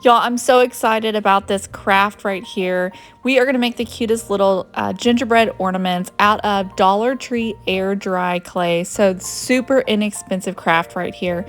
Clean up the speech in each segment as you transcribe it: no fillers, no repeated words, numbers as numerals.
Y'all, I'm so excited about this craft right here. We are gonna make the cutest little gingerbread ornaments out of Dollar Tree air dry clay. So super inexpensive craft right here.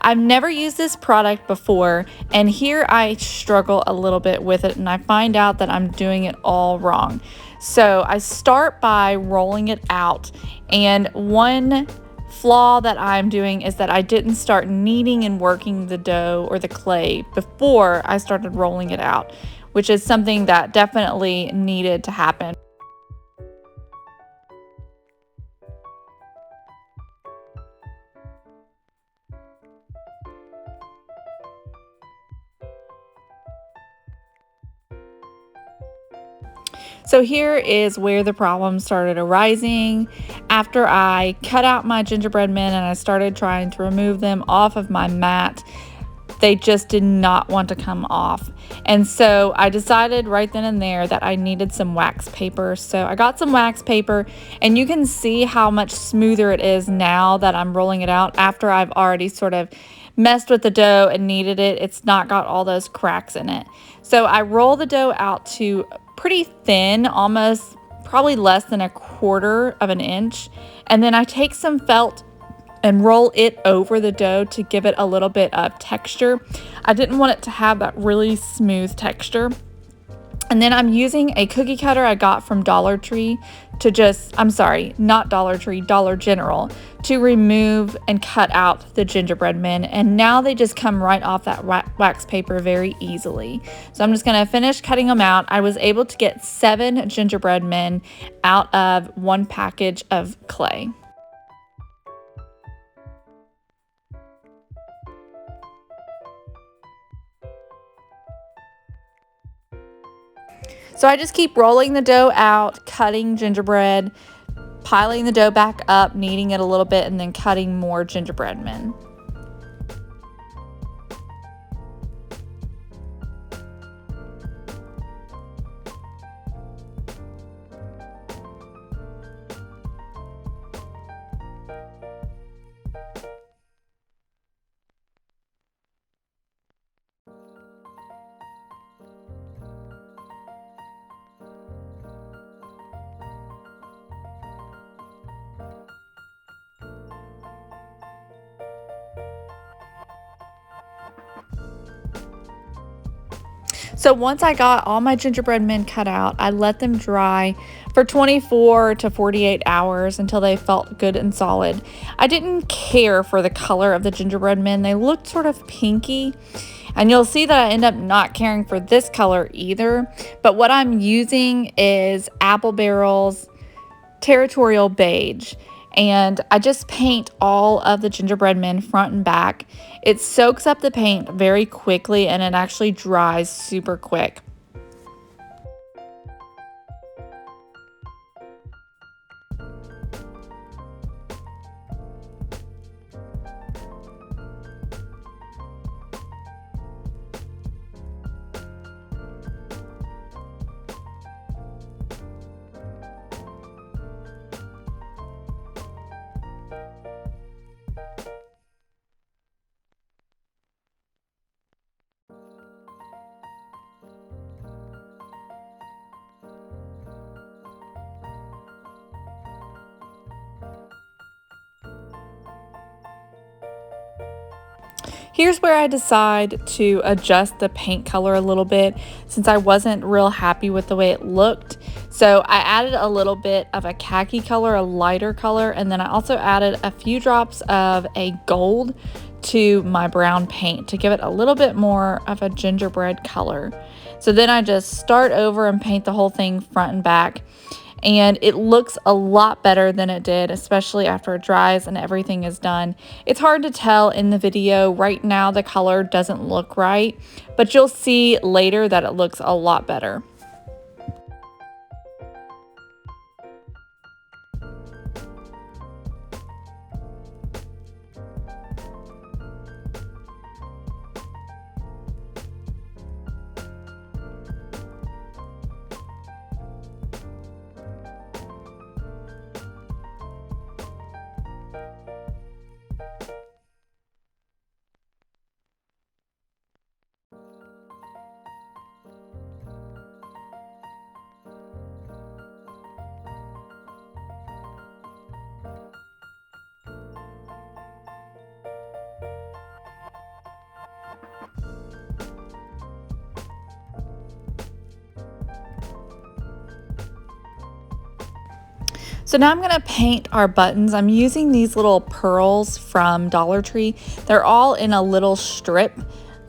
I've never used this product before, and here I struggle a little bit with it, and I find out that I'm doing it all wrong. So I start by rolling it out, and one flaw that I'm doing is that I didn't start kneading and working the dough or the clay before I started rolling it out, which is something that definitely needed to happen. So here is where the problem started arising. After I cut out my gingerbread men and I started trying to remove them off of my mat, they just did not want to come off. And so I decided right then and there that I needed some wax paper. So I got some wax paper, and you can see how much smoother it is now that I'm rolling it out after I've already sort of messed with the dough and kneaded it. It's not got all those cracks in it. So I roll the dough out to pretty thin, almost probably less than a quarter of an inch. And then I take some felt and roll it over the dough to give it a little bit of texture. I didn't want it to have that really smooth texture. And then I'm using a cookie cutter I got from Dollar Tree to just, I'm sorry, not Dollar Tree, Dollar General, to remove and cut out the gingerbread men. And now they just come right off that wax paper very easily. So I'm just gonna finish cutting them out. I was able to get 7 gingerbread men out of one package of clay. So I just keep rolling the dough out, cutting gingerbread, piling the dough back up, kneading it a little bit, and then cutting more gingerbread men. So once I got all my gingerbread men cut out, I let them dry for 24 to 48 hours until they felt good and solid. I didn't care for the color of the gingerbread men. They looked sort of pinky. And you'll see that I end up not caring for this color either. But what I'm using is Apple Barrel's Territorial Beige. And I just paint all of the gingerbread men front and back. It soaks up the paint very quickly, and it actually dries super quick. Here's where I decide to adjust the paint color a little bit since I wasn't real happy with the way it looked. So I added a little bit of a khaki color, a lighter color, and then I also added a few drops of a gold to my brown paint to give it a little bit more of a gingerbread color. So then I just start over and paint the whole thing front and back. And it looks a lot better than it did, especially after it dries and everything is done. It's hard to tell in the video. Right now the color doesn't look right, but you'll see later that it looks a lot better. So now I'm going to paint our buttons. I'm using these little pearls from Dollar Tree. They're all in a little strip,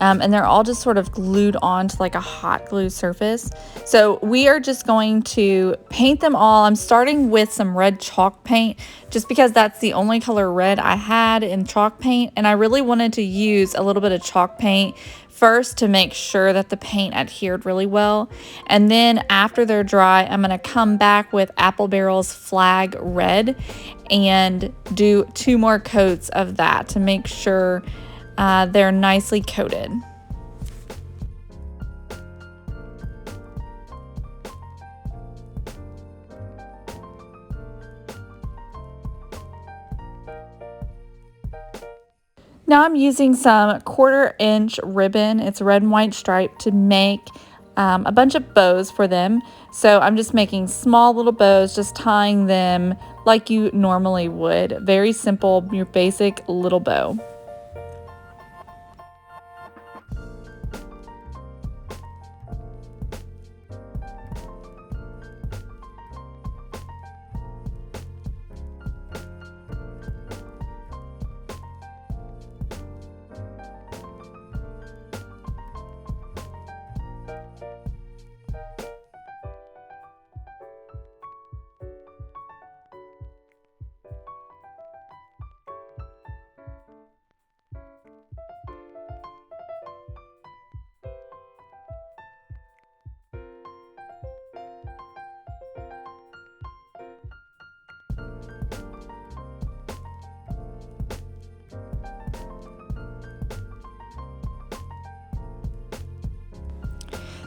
and they're all just sort of glued onto like a hot glue surface. So we are just going to paint them all. I'm starting with some red chalk paint just because that's the only color red I had in chalk paint, and I really wanted to use a little bit of chalk paint first to make sure that the paint adhered really well. And then after they're dry, I'm going to come back with Apple Barrel's Flag Red and do 2 more coats of that to make sure they're nicely coated. Now I'm using some 1/4-inch ribbon, it's red and white striped, to make a bunch of bows for them. So I'm just making small little bows, just tying them like you normally would. Very simple, your basic little bow.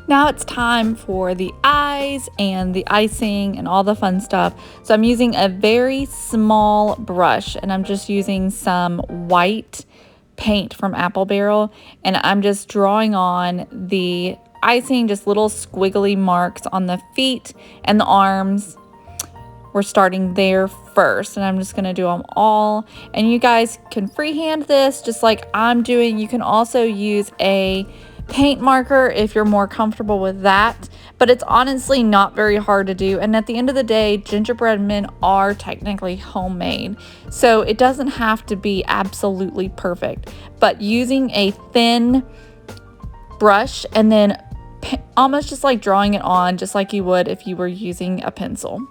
Now it's time for the eyes and the icing and all the fun stuff. So I'm using a very small brush, and I'm just using some white paint from Apple Barrel, and I'm just drawing on the icing, just little squiggly marks on the feet and the arms. We're starting there first, and I'm just going to do them all. And you guys can freehand this just like I'm doing. You can also use a paint marker if you're more comfortable with that, but it's honestly not very hard to do. And at the end of the day, gingerbread men are technically homemade, so it doesn't have to be absolutely perfect. But using a thin brush and then almost just like drawing it on just like you would if you were using a pencil.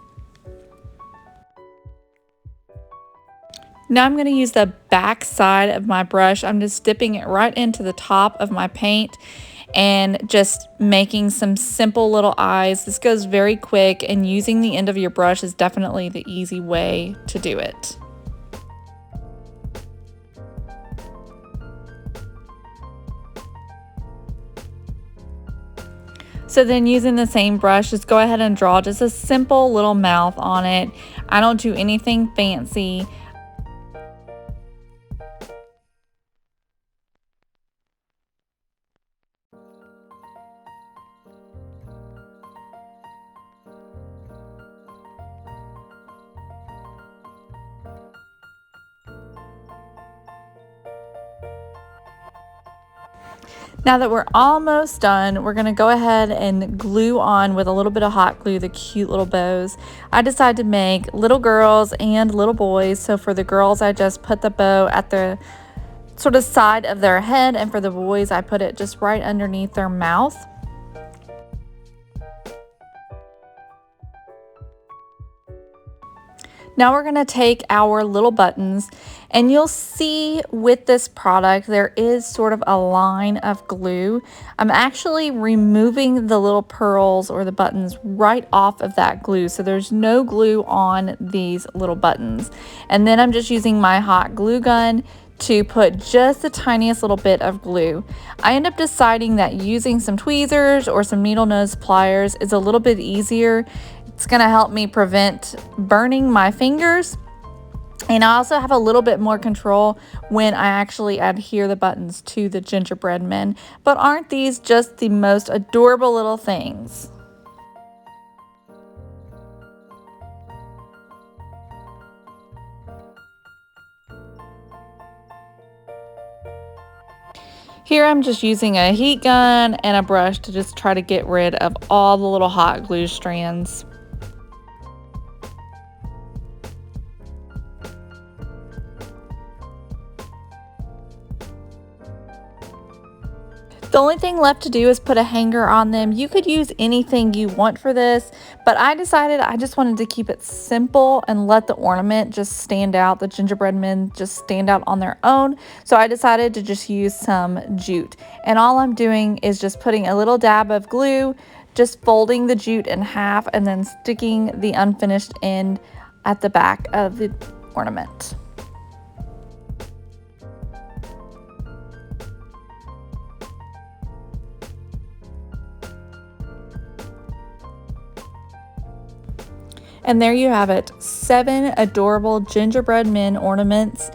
Now I'm going to use the back side of my brush. I'm just dipping it right into the top of my paint and just making some simple little eyes. This goes very quick, and using the end of your brush is definitely the easy way to do it. So then using the same brush, just go ahead and draw just a simple little mouth on it. I don't do anything fancy. Now that we're almost done, we're going to go ahead and glue on with a little bit of hot glue the cute little bows. I decided to make little girls and little boys. So for the girls, I just put the bow at the sort of side of their head, and for the boys, I put it just right underneath their mouth. Now we're going to take our little buttons, and you'll see with this product there is sort of a line of glue. I'm actually removing the little pearls or the buttons right off of that glue, so there's no glue on these little buttons. And then I'm just using my hot glue gun to put just the tiniest little bit of glue. I end up deciding that using some tweezers or some needle nose pliers is a little bit easier. It's going to help me prevent burning my fingers, and I also have a little bit more control when I actually adhere the buttons to the gingerbread men. But aren't these just the most adorable little things? Here I'm just using a heat gun and a brush to just try to get rid of all the little hot glue strands. The only thing left to do is put a hanger on them. You could use anything you want for this, but I decided I just wanted to keep it simple and let the ornament just stand out, the gingerbread men just stand out on their own. So I decided to just use some jute. And all I'm doing is just putting a little dab of glue, just folding the jute in half, and then sticking the unfinished end at the back of the ornament. And there you have it, 7 adorable gingerbread men ornaments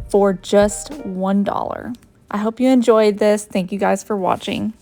for just $1. I hope you enjoyed this. Thank you guys for watching.